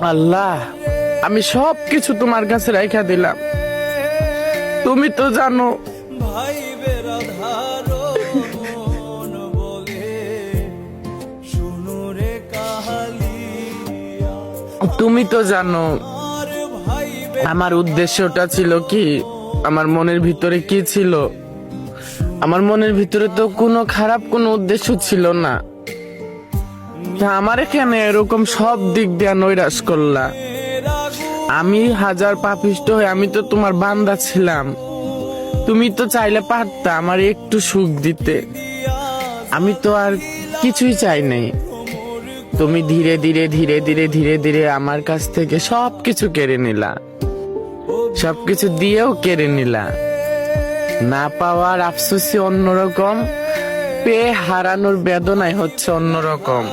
আল্লাহ, আমি সব কিছু তোমার কাছে রাইখা দিলাম। তুমি তো জানো ভাই বেরাধারণ বলে শুনো রে কাহালিয়া। তুমি তো জানো আর ভাই আমার উদ্দেশ্যটা ছিল কি, আমার মনের ভিতরে কি ছিল। আমার মনের ভিতরে তো কোনো খারাপ কোনো উদ্দেশ্য ছিল না। তা আমার এখানে এরকম সব দিক দিয়া নৈরাশ করলা। আমি হাজার পাপিষ্ট হয়ে আমি তো তোমার বান্দা ছিলাম। তুমি তো চাইলে পারতা আমার একটু সুখ দিতে। আমি তো আর কিছুই চাই নাই। তুমি ধীরে ধীরে ধীরে ধীরে ধীরে ধীরে আমার কাছ থেকে সবকিছু কেড়ে নিলা, সবকিছু দিয়েও কেড়ে নিলা। না পাওয়ার আফসোসই অন্যরকম, পেয়ে হারানোর বেদনাই হচ্ছে অন্যরকম।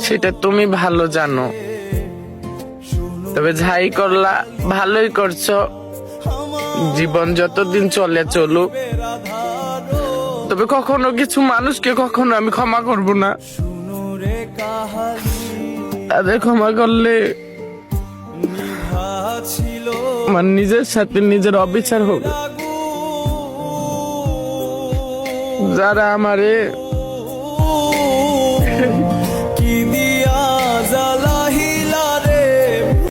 সেটা তুমি ভালো জানো। তবে যাই করলা ভালোই করছো। জীবন যতদিন চলে চলুক, তবে কখনো কিছু মানুষকে কখনো আমি ক্ষমা করব না। শুনো রে কাহালিয়া। তাদের ক্ষমা করলে নিভা ছিল আমার নিজের সাথে নিজের অবিচার হবে। যারা আমারে